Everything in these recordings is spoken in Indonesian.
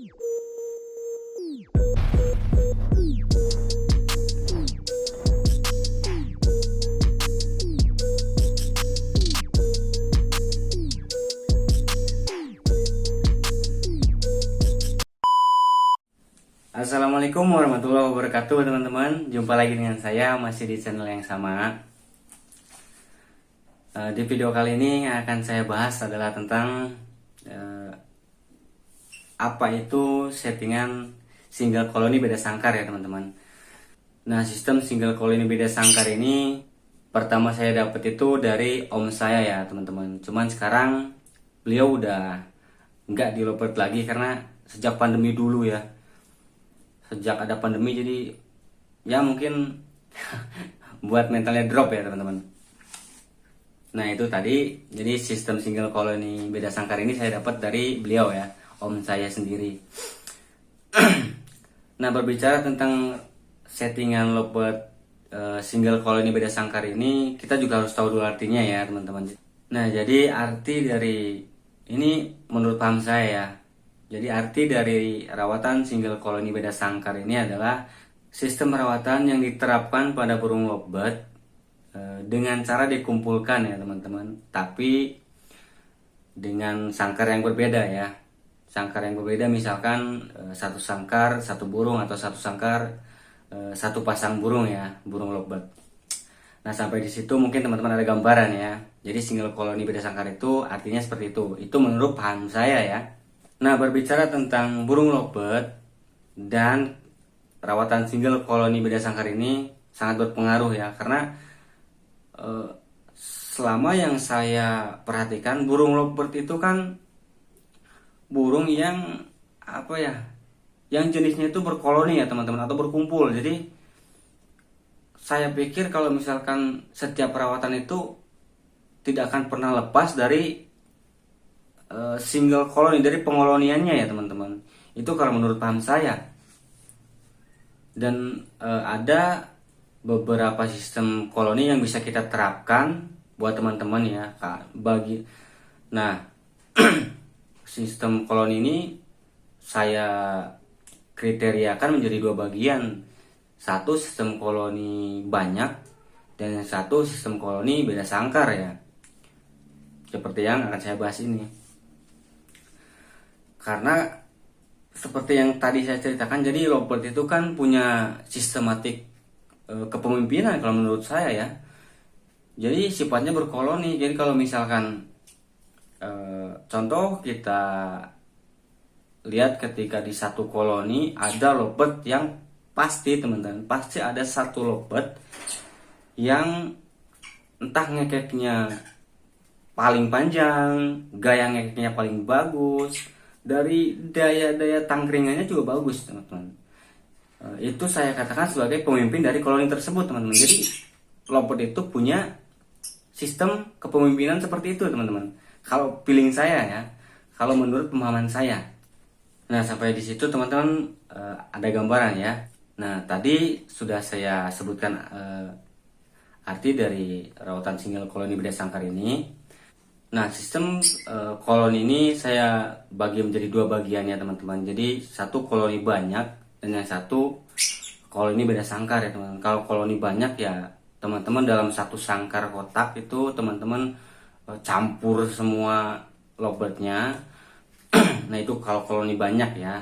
Assalamualaikum warahmatullahi wabarakatuh teman-teman. Jumpa lagi dengan saya masih di channel yang sama. Di video kali ini yang akan saya bahas adalah tentang apa itu settingan single koloni beda sangkar ya teman-teman. Nah, sistem single koloni beda sangkar ini pertama saya dapat itu dari om saya ya teman-teman. Cuman sekarang beliau udah nggak di Lovebird lagi karena sejak pandemi dulu ya. Sejak ada pandemi jadi ya mungkin buat mentalnya drop ya teman-teman. Nah itu tadi, jadi sistem single koloni beda sangkar ini saya dapat dari beliau ya, om saya sendiri. Nah berbicara tentang settingan Lovebird single koloni beda sangkar ini, kita juga harus tahu dulu artinya ya teman-teman. Nah jadi arti dari ini menurut paham saya ya. Jadi arti dari rawatan single koloni beda sangkar ini adalah sistem rawatan yang diterapkan pada burung Lovebird dengan cara dikumpulkan ya teman-teman, tapi dengan sangkar yang berbeda ya. Sangkar yang berbeda misalkan satu sangkar satu burung atau satu sangkar satu pasang burung ya, burung Lovebird. Nah sampai di situ mungkin teman-teman ada gambaran ya. Jadi single koloni beda sangkar itu artinya seperti itu. Itu menurut paham saya ya. Nah, berbicara tentang burung Lovebird dan rawatan single koloni beda sangkar ini sangat berpengaruh ya, karena selama yang saya perhatikan burung Lovebird itu kan burung yang apa ya, yang jenisnya itu berkoloni ya teman-teman, atau berkumpul. Jadi saya pikir kalau misalkan setiap perawatan itu tidak akan pernah lepas dari single koloni, dari pengkoloniannya ya teman-teman. Itu kalau menurut paham saya. Dan ada beberapa sistem koloni yang bisa kita terapkan buat teman-teman ya. Nah sistem koloni ini saya kriteriakan menjadi dua bagian. Satu sistem koloni banyak dan yang satu sistem koloni beda sangkar ya. Seperti yang akan saya bahas ini. Karena seperti yang tadi saya ceritakan, jadi Lovebird itu kan punya sistematik kepemimpinan kalau menurut saya ya. Jadi sifatnya berkoloni. Jadi kalau misalkan contoh kita lihat ketika di satu koloni ada Lovebird yang pasti teman-teman, pasti ada satu Lovebird yang entah ngekeknya paling panjang, gaya ngekeknya paling bagus, dari daya tangkringannya juga bagus teman-teman. Itu saya katakan sebagai pemimpin dari koloni tersebut teman-teman. Jadi Lovebird itu punya sistem kepemimpinan seperti itu teman-teman. Kalau feeling saya ya, kalau menurut pemahaman saya. Nah sampai di situ teman-teman ada gambaran ya. Nah tadi sudah saya sebutkan arti dari rawatan single koloni beda sangkar ini. Nah sistem koloni ini saya bagi menjadi dua bagian ya teman-teman. Jadi satu koloni banyak dan yang satu koloni beda sangkar ya teman-teman. Kalau koloni banyak ya teman-teman dalam satu sangkar kotak itu teman-teman campur semua Lovebird-nya. Nah itu kalau koloni banyak ya.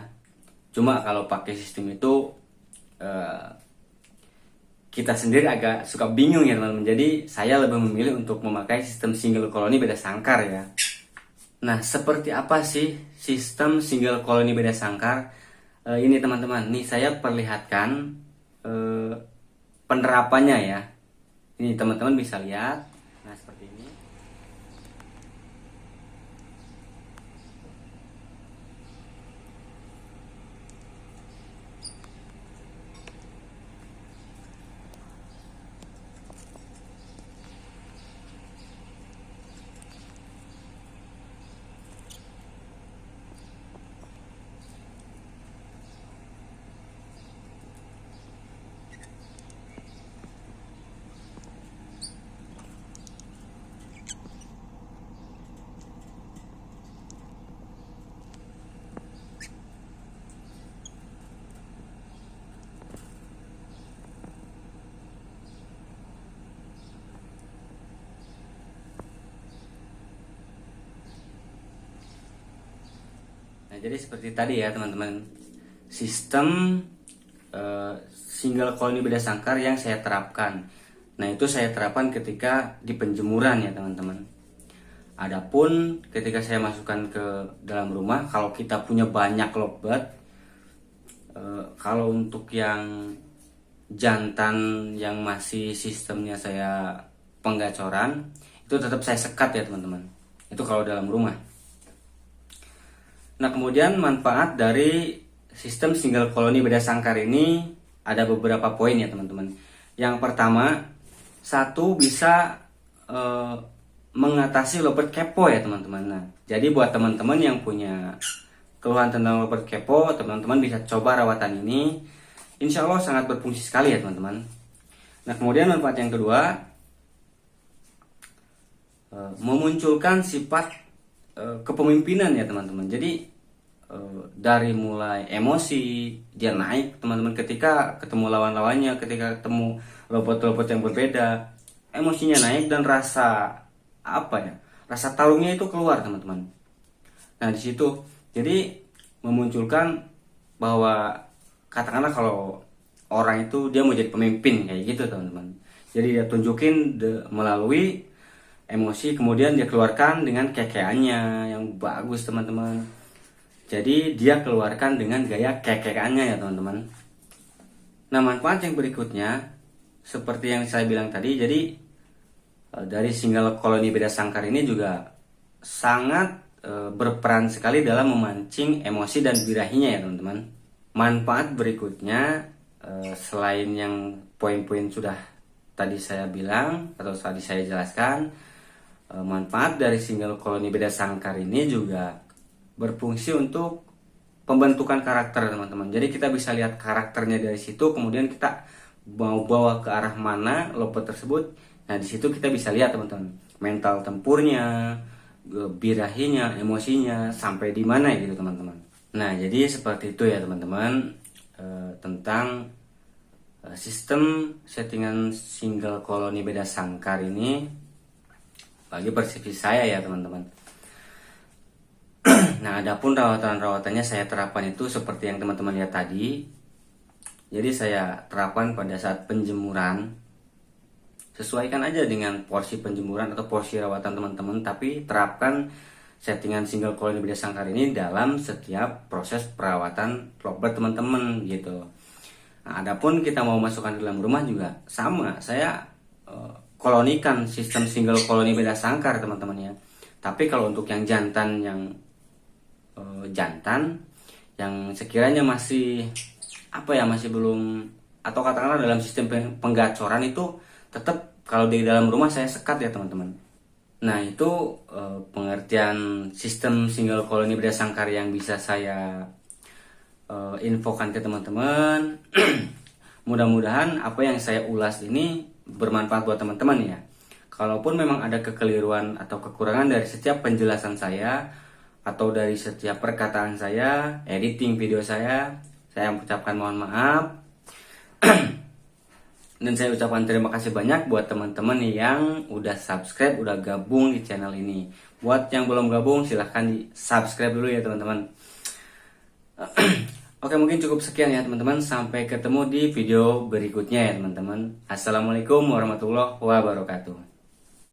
Cuma kalau pakai sistem itu kita sendiri agak suka bingung ya teman-teman. Jadi saya lebih memilih untuk memakai sistem single koloni beda sangkar ya. Nah seperti apa sih sistem single koloni beda sangkar? Ini teman-teman, nih saya perlihatkan penerapannya ya. Ini teman-teman bisa lihat. Nah seperti ini. Nah, jadi seperti tadi ya teman-teman, sistem single koloni beda sangkar yang saya terapkan. Nah, itu saya terapkan ketika di penjemuran ya teman-teman. Adapun ketika saya masukkan ke dalam rumah, kalau kita punya banyak lovebird, kalau untuk yang jantan yang masih sistemnya saya penggacoran, itu tetap saya sekat ya teman-teman. Itu kalau dalam rumah. Nah, kemudian manfaat dari sistem single koloni beda sangkar ini ada beberapa poin ya teman-teman. Yang pertama, satu bisa mengatasi lovebird kepo ya teman-teman. Nah, jadi buat teman-teman yang punya keluhan tentang lovebird kepo, teman-teman bisa coba rawatan ini. Insya Allah sangat berfungsi sekali ya teman-teman. Nah, kemudian manfaat yang kedua, memunculkan sifat kepemimpinan ya teman-teman. Jadi dari mulai emosi dia naik teman-teman ketika ketemu lawan-lawannya, ketika ketemu lovebird yang berbeda, emosinya naik dan rasa rasa tarungnya itu keluar teman-teman. Nah, di situ jadi memunculkan bahwa katakanlah kalau orang itu dia mau jadi pemimpin kayak gitu teman-teman. Jadi dia tunjukin melalui emosi, kemudian dia keluarkan dengan kekeannya yang bagus teman-teman. Jadi dia keluarkan dengan gaya kekeannya ya teman-teman. Nah, manfaat yang berikutnya seperti yang saya bilang tadi, jadi dari single koloni beda sangkar ini juga sangat berperan sekali dalam memancing emosi dan birahinya ya teman-teman. Manfaat berikutnya selain yang poin-poin sudah tadi saya bilang atau tadi saya jelaskan, manfaat dari single koloni beda sangkar ini juga berfungsi untuk pembentukan karakter teman-teman. Jadi kita bisa lihat karakternya dari situ, kemudian kita mau bawa ke arah mana lovebird tersebut. Nah, di situ kita bisa lihat teman-teman mental tempurnya, birahinya, emosinya sampai di mana gitu teman-teman. Nah, jadi seperti itu ya teman-teman tentang sistem settingan single koloni beda sangkar ini bagi persepsi saya ya teman-teman. Nah, adapun rawatan-rawatannya saya terapkan itu seperti yang teman-teman lihat tadi. Jadi saya terapkan pada saat penjemuran. Sesuaikan aja dengan porsi penjemuran atau porsi rawatan teman-teman, tapi terapkan settingan single koloni beda sangkar ini dalam setiap proses perawatan lovebird teman-teman gitu. Nah, adapun kita mau masukkan ke dalam rumah juga sama, saya kolonikan sistem single koloni beda sangkar teman-teman ya. Tapi kalau untuk yang jantan yang sekiranya masih masih belum, atau katakanlah dalam sistem penggacoran, itu tetap kalau di dalam rumah saya sekat ya teman-teman. Nah, itu pengertian sistem single koloni beda sangkar yang bisa saya infokan ke teman-teman. Mudah-mudahan apa yang saya ulas ini bermanfaat buat teman-teman ya. Kalaupun memang ada kekeliruan atau kekurangan dari setiap penjelasan saya atau dari setiap perkataan saya, editing video saya ucapkan mohon maaf. Dan saya ucapkan terima kasih banyak buat teman-teman yang udah subscribe, udah gabung di channel ini. Buat yang belum gabung silahkan di subscribe dulu ya teman-teman. Oke, mungkin cukup sekian ya teman-teman. Sampai ketemu di video berikutnya ya teman-teman. Assalamualaikum warahmatullahi wabarakatuh.